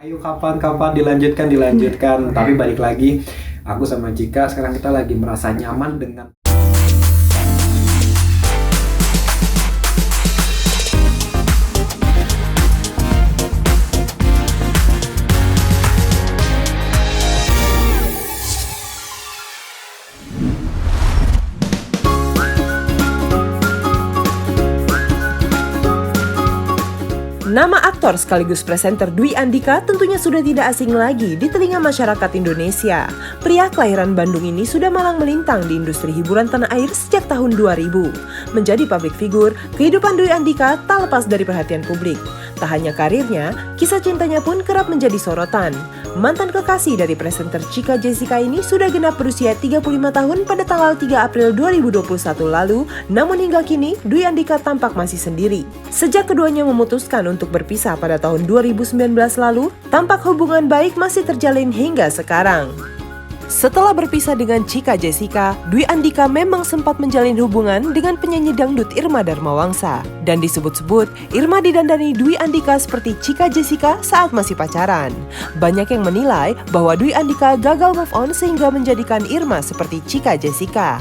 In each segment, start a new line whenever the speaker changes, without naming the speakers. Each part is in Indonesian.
Ayo kapan-kapan dilanjutkan. Tapi balik lagi, aku sama Cika sekarang kita lagi merasa nyaman dengan
Nama aktor sekaligus presenter Dwi Andhika tentunya sudah tidak asing lagi di telinga masyarakat Indonesia. Pria kelahiran Bandung ini sudah malang melintang di industri hiburan tanah air sejak tahun 2000. Menjadi publik figur, kehidupan Dwi Andhika tak lepas dari perhatian publik. Tak hanya karirnya, kisah cintanya pun kerap menjadi sorotan. Mantan kekasih dari presenter Cika Jessica ini sudah genap berusia 35 tahun pada tanggal 3 April 2021 lalu, namun hingga kini Dwi Andhika tampak masih sendiri. Sejak keduanya memutuskan untuk berpisah pada tahun 2019 lalu, tampak hubungan baik masih terjalin hingga sekarang. Setelah berpisah dengan Cika Jessica, Dwi Andhika memang sempat menjalin hubungan dengan penyanyi dangdut Irma Darmawangsa. Dan disebut-sebut, Irma didandani Dwi Andhika seperti Cika Jessica saat masih pacaran. Banyak yang menilai bahwa Dwi Andhika gagal move on sehingga menjadikan Irma seperti Cika Jessica.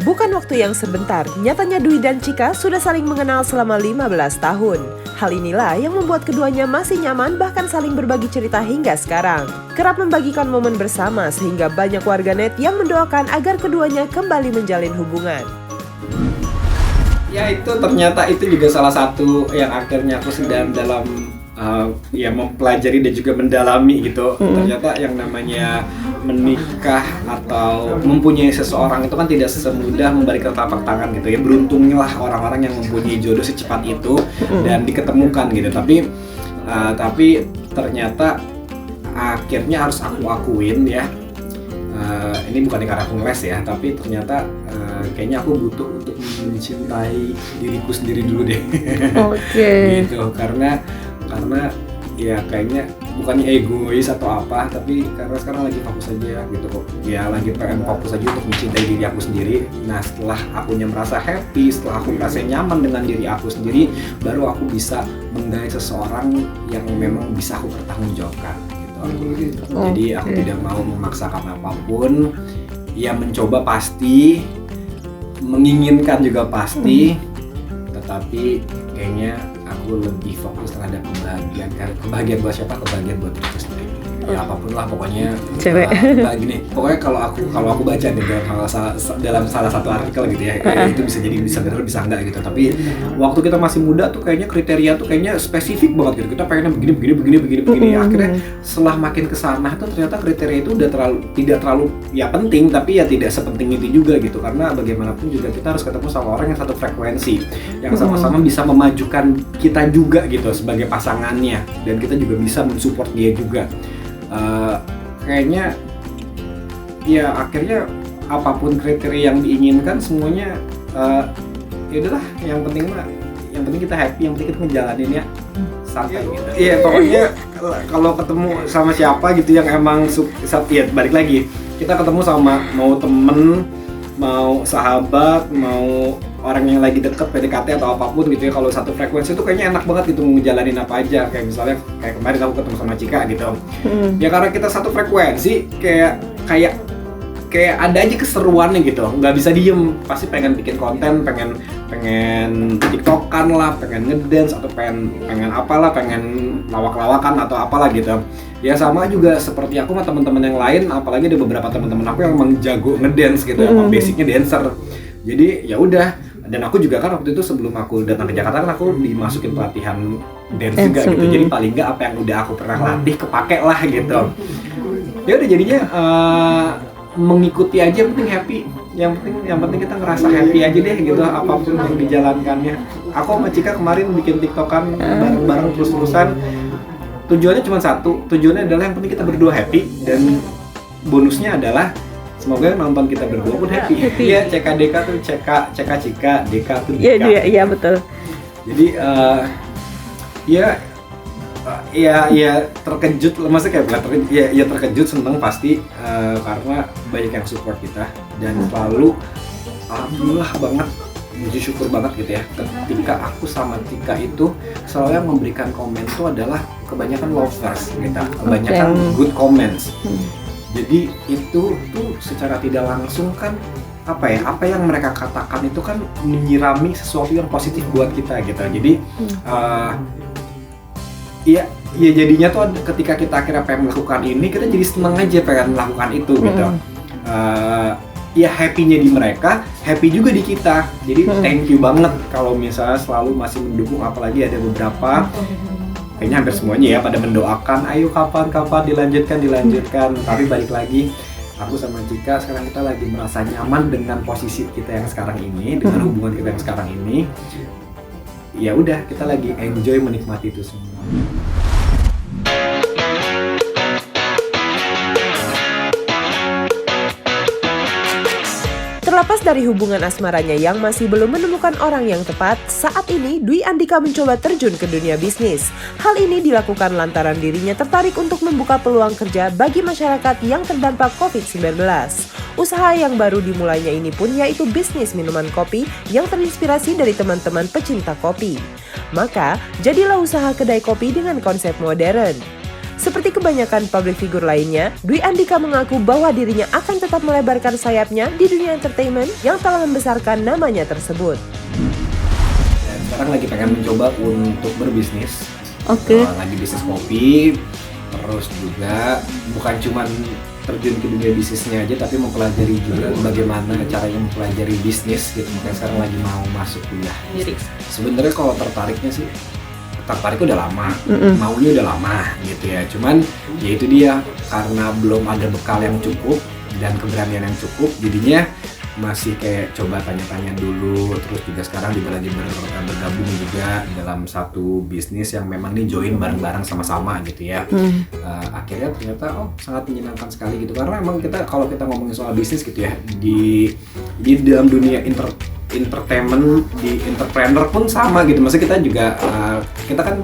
Bukan waktu yang sebentar, nyatanya Dwi dan Cika sudah saling mengenal selama 15 tahun. Hal inilah yang membuat keduanya masih nyaman bahkan saling berbagi cerita hingga sekarang. Kerap membagikan momen bersama sehingga banyak warganet yang mendoakan agar keduanya kembali menjalin hubungan.
ya itu ternyata itu juga salah satu yang akhirnya aku sedang dalam mempelajari dan juga mendalami gitu. Ternyata yang namanya menikah atau mempunyai seseorang itu kan tidak semudah membalikan telapak tangan gitu ya. Beruntunglah orang-orang yang mempunyai jodoh secepat itu dan diketemukan gitu. Tapi ternyata akhirnya harus aku akuin ya. Ini bukan karena aku ngeles ya, tapi ternyata kayaknya aku butuh untuk mencintai diriku sendiri dulu deh.
Oke.
Gitu, karena ya kayaknya bukannya egois atau apa, tapi karena sekarang lagi fokus aja gitu kok. Ya lagi pengen fokus aja untuk mencintai diri aku sendiri. Nah setelah akunya merasa happy, setelah aku merasa nyaman dengan diri aku sendiri, baru aku bisa menggait seseorang yang memang bisa aku pertanggungjawabkan gitu. Jadi aku tidak mau memaksakan apapun. Ya mencoba pasti, menginginkan juga pasti, tetapi kayaknya aku lebih fokus terhadap kebahagiaan buat siapa, kebahagiaan buat diri sendiri. Ya apapun lah pokoknya.
Cewek.
Gini, pokoknya kalau aku baca nih dalam salah satu artikel gitu ya, itu bisa benar bisa enggak gitu. Tapi waktu kita masih muda tuh kayaknya kriteria tuh kayaknya spesifik banget gitu. Kita pengennya begini. Akhirnya setelah makin kesana tuh ternyata kriteria itu udah tidak terlalu ya penting, tapi ya tidak sepenting itu juga gitu. Karena bagaimanapun juga kita harus ketemu sama orang yang satu frekuensi, yang sama-sama bisa memajukan kita juga gitu sebagai pasangannya, dan kita juga bisa mensupport dia juga. Kayaknya ya akhirnya apapun kriteria yang diinginkan semuanya ya udahlah, yang penting kita happy, yang penting kita ngejalaninnya santai gitu. Iya pokoknya kalau ketemu sama siapa gitu yang emang ya balik lagi, kita ketemu sama mau temen, mau sahabat, mau orang yang lagi deket PDKT atau apapun gitu ya, kalau satu frekuensi itu kayaknya enak banget gitu ngejalanin apa aja. Kayak misalnya kayak kemarin aku ketemu sama Cika gitu. Ya karena kita satu frekuensi, kayak ada aja keseruannya gitu. Nggak bisa diem, pasti pengen bikin konten, pengen tiktokan lah, pengen ngedance atau pengen apalah, pengen lawak-lawakan atau apalah gitu. Ya sama juga seperti aku sama teman-teman yang lain, apalagi ada beberapa teman-teman aku yang emang jago ngedance gitu, emang basicnya dancer. Jadi ya udah. Dan aku juga kan waktu itu sebelum aku datang ke Jakarta kan aku dimasukin pelatihan dance juga gitu. Jadi paling nggak apa yang udah aku pernah latih kepake lah gitu. Ya udah jadinya mengikuti aja, penting happy. Yang penting kita ngerasa happy aja deh gitu apapun yang dijalankannya. Aku sama Cika kemarin bikin tiktokan bareng-bareng terus-terusan. Tujuannya cuma satu, tujuannya adalah yang penting kita berdua happy, dan bonusnya adalah semoga nonton kita berdua pun happy. Iya, CKDK tuh Cika, Deka tuh Deka.
Iya betul.
Jadi ya terkejut, maksudnya kayak terkejut, seneng pasti karena banyak yang support kita dan selalu alhamdulillah banget puji syukur banget gitu ya, ketika aku sama Tika itu selalu yang memberikan komen itu adalah kebanyakan lovers gitu, kebanyakan good comments. Jadi itu tuh secara tidak langsung kan apa yang mereka katakan itu kan menyirami sesuatu yang positif buat kita gitu. Jadi ya jadinya tuh ketika kita akhirnya pengen melakukan ini, kita jadi seneng aja pengen melakukan itu gitu. Ya happy-nya di mereka, happy juga di kita. Jadi thank you banget kalau misalnya selalu masih mendukung, apalagi ada beberapa, kayaknya hampir semuanya ya pada mendoakan, ayo kapan dilanjutkan. Tapi balik lagi, aku sama Cika sekarang kita lagi merasa nyaman dengan posisi kita yang sekarang ini, dengan hubungan kita yang sekarang ini. Ya udah, kita lagi enjoy menikmati itu semua.
Terlepas dari hubungan asmaranya yang masih belum menemukan orang yang tepat, saat ini Dwi Andika mencoba terjun ke dunia bisnis. Hal ini dilakukan lantaran dirinya tertarik untuk membuka peluang kerja bagi masyarakat yang terdampak COVID-19. Usaha yang baru dimulainya ini pun yaitu bisnis minuman kopi yang terinspirasi dari teman-teman pecinta kopi. Maka, jadilah usaha kedai kopi dengan konsep modern. Seperti kebanyakan public figure lainnya, Dwi Andika mengaku bahwa dirinya akan tetap melebarkan sayapnya di dunia entertainment yang telah membesarkan namanya tersebut.
Dan sekarang lagi pengen mencoba untuk berbisnis. Lagi bisnis kopi, terus juga bukan cuma terjun ke dunia bisnisnya aja, tapi mempelajari juga bagaimana cara mempelajari bisnis gitu. Makanya sekarang lagi mau masuk kuliah. Sebenarnya kalau tertariknya sih, tertarik udah lama, maunya udah lama gitu ya. Cuman ya itu dia, karena belum ada bekal yang cukup dan keberanian yang cukup, jadinya masih kayak coba tanya-tanya dulu. Terus juga sekarang lagi bergabung juga dalam satu bisnis yang memang nih join bareng-bareng sama-sama gitu ya. Akhirnya ternyata sangat menyenangkan sekali gitu, karena emang kita kalau kita ngomongin soal bisnis gitu ya, di dalam dunia entertainment, di entrepreneur pun sama gitu. Maksudnya kita juga kita kan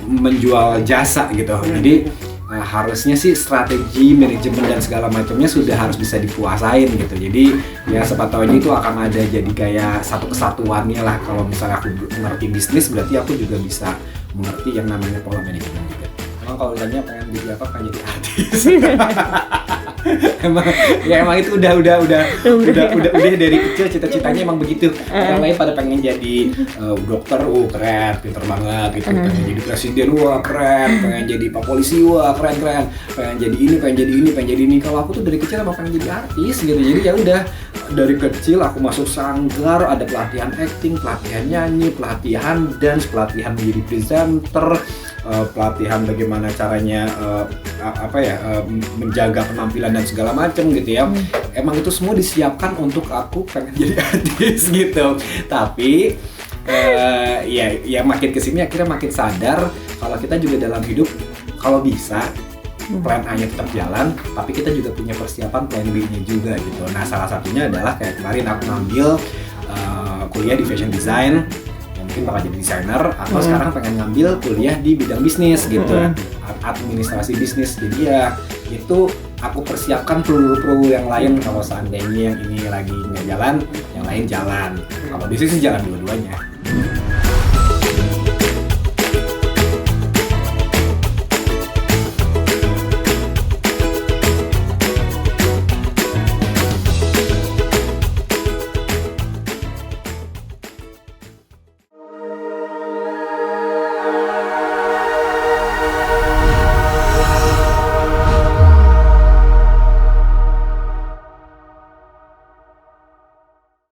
menjual jasa gitu. Jadi harusnya sih strategi, manajemen dan segala macamnya sudah harus bisa dikuasain gitu. Jadi ya sepatutnya itu akan ada jadi kayak satu kesatuannya lah. Kalau misalnya aku mengerti bisnis, berarti aku juga bisa mengerti yang namanya pola manajemen juga. Emang kalau ditanya pengen jadi apa, pengen jadi artis. emang itu udah dari kecil cita-citanya emang begitu. Yang lain pada pengen jadi dokter, keren, pinter banget gitu. Pengen jadi presiden, wah keren. Pengen jadi pak polisi, wah keren. Pengen jadi ini. Kalau aku tuh dari kecil emang pengen jadi artis gitu. Jadi ya udah, dari kecil aku masuk sanggar, ada pelatihan acting, pelatihan nyanyi, pelatihan dance, pelatihan menjadi presenter, pelatihan bagaimana caranya menjaga penampilan dan segala macam gitu ya. Emang itu semua disiapkan untuk aku pengen jadi artis gitu. Tapi ya makin kesini akhirnya makin sadar kalau kita juga dalam hidup kalau bisa plan A-nya tetap jalan, tapi kita juga punya persiapan plan B-nya juga gitu. Nah, salah satunya adalah kayak kemarin aku ngambil kuliah di fashion design, mungkin bakal jadi desainer, atau sekarang pengen ngambil kuliah di bidang bisnis gitu, administrasi bisnis. Jadi ya itu aku persiapkan peluru-peluru yang lain kalau seandainya yang ini lagi nggak jalan, yang lain jalan. Kalau bisnis sih jalan dua-duanya.